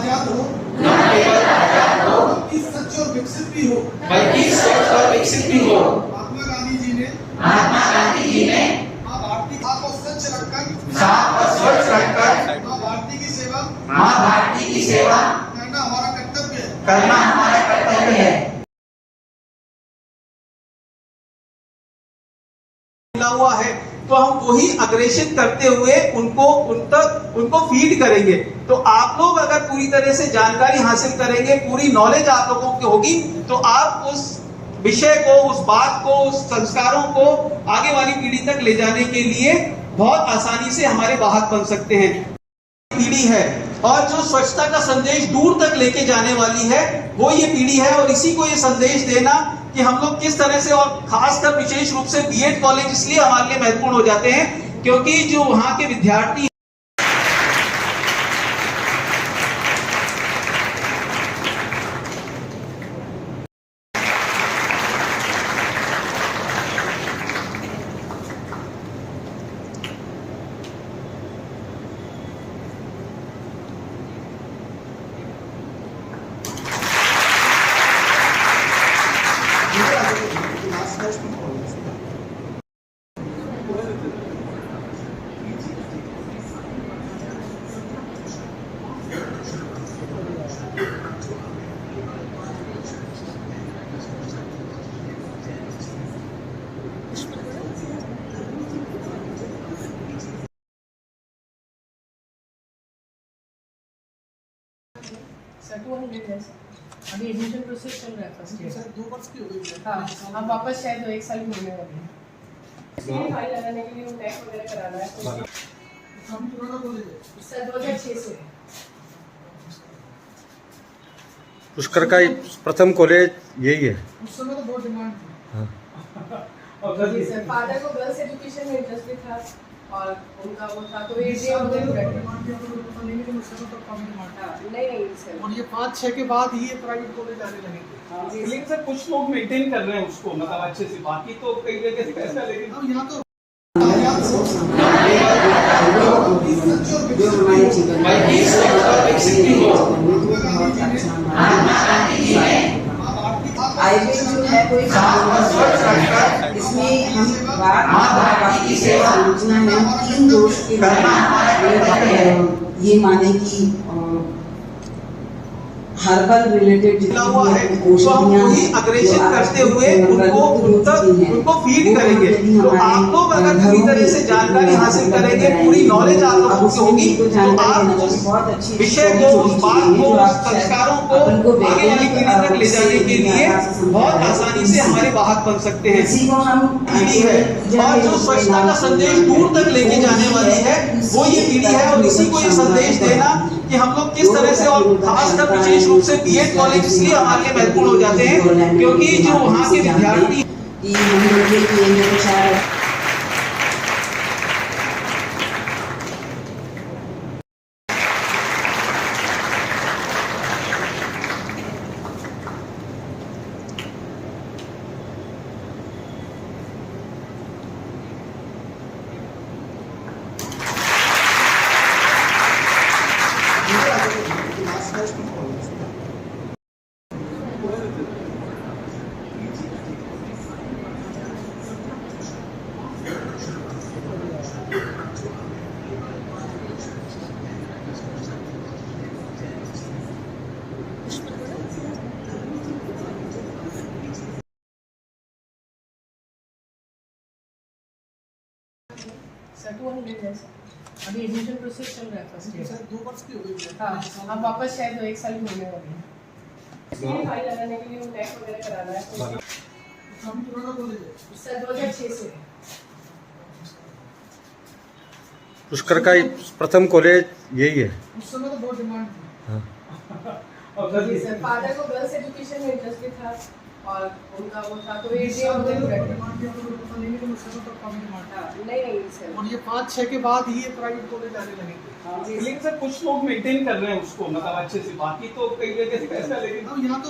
आजाद हो, न केवल आजाद हो, बल्कि सच और विकसित भी हो। बल्कि सच और विकसित भी हो। महात्मा गांधी जी ने माँ भारती साफ और सच रखकर साफ और स्वच्छ रखकर माँ भारती की सेवा माँ भारती की सेवा करना हमारा कर्तव्य है। करना हमारा कर्तव्य है। मिला हुआ है तो हम वही अग्रेसित करते हुए उनको फीड करेंगे। तो आप लोग अगर पूरी तरह से जानकारी हासिल करेंगे, पूरी नॉलेज आप लोगों की होगी, तो आप उस विषय को, उस बात को, उस संस्कारों को आगे वाली पीढ़ी तक ले जाने के लिए बहुत आसानी से हमारे वाहक बन सकते हैं। पीढ़ी है और जो स्वच्छता का संदेश दूर तक लेके जाने वाली है वो ये पीढ़ी है। और इसी को ये संदेश देना कि हम लोग किस तरह से, और खासकर विशेष रूप से बीएड कॉलेज इसलिए हमारे लिए महत्वपूर्ण हो जाते हैं क्योंकि जो वहां के विद्यार्थी सर 200 है सर। अभी एडमिशन प्रोसेस चल रहा है फर्स्ट ईयर। सर 2 वर्ष की हो गई है। हाँ, अब वापस शायद 1 साल में होने वाली है। फाइल लगाने के लिए वो टैक्स वगैरह कराना है। हम पुराना कॉलेज है सर 2006 से। पुष्कर का प्रथम कॉलेज यही है। उस समय तो बहुत डिमांड थी। जी सर, फादर को गर्ल्स एजुकेशन में इंटरेस्ट भी था और उनका वो था तो ये डिमांड थी, तो पता नहीं लेकिन उस समय तो काफी डिमांड था। नहीं सर। और ये 5-6 के बाद ही ये प्राइवेट कॉलेज आने लगे थे। लेकिन सर कुछ लोग मेंटेन कर रहे हैं उसको, मतलब अच्छे से, बाकी तो कई जगह से ऐसा। लेकिन अब यहाँ तो आजाद हो, बल्कि सच और विकसित भी हो। बल्कि सच और विकसित भी हो। महात्मा गांधी जी ने माँ भारती आयुर्वेद जो है कोई साफ और स्वच्छ रखकर इसमें हम माँ भारती की सेवा समझना है 3 दोष के करना हमारा कर्तव्य है। ये माने कि हर्बल रिलेटेड मिला हुआ है तो हम वही अग्रेसित करते हुए उनको फीड करेंगे। तो आप लोग अगर पूरी तरह से जानकारी हासिल करेंगे, पूरी नॉलेज आप लोगों की होगी, तो आप उस विषय को, उस बात को, उस संस्कारों को आगे वाली पीढ़ी तक ले जाने के लिए बहुत आसानी से हमारे वाहक बन सकते हैं। पीढ़ी है और जो स्वच्छता का संदेश दूर तक लेके जाने वाली है वो ये पीढ़ी है। और इसी को ये संदेश देना कि हम लोग किस तरह से, और खासकर विशेष रूप से बीएड कॉलेज इसलिए हमारे लिए महत्वपूर्ण हो जाते हैं क्योंकि जो वहां के विद्यार्थी सर 200 है सर। अभी एडमिशन प्रोसेस चल रहा है फर्स्ट ईयर। सर 2 वर्ष की हो गई है। हाँ, अब वापस शायद 1 साल में होने वाली है। फाइल लगाने के लिए वो टैक्स वगैरह कराना है। हम पुराना कॉलेज है सर 2006 से। पुष्कर का प्रथम कॉलेज यही है। उस समय तो बहुत डिमांड थी। जी सर, फादर को गर्ल्स एजुकेशन में इंटरेस्ट भी था और उनका वो था तो ये डिमांड थी, तो पता नहीं लेकिन उस समय तो काफी डिमांड था। नहीं सर। और ये 5-6 के बाद ही ये प्राइवेट कॉलेज आने लगे थे। लेकिन सर कुछ लोग मेंटेन कर रहे हैं उसको, मतलब अच्छे से, बाकी तो कई जगह से ऐसा। लेकिन अब यहाँ तो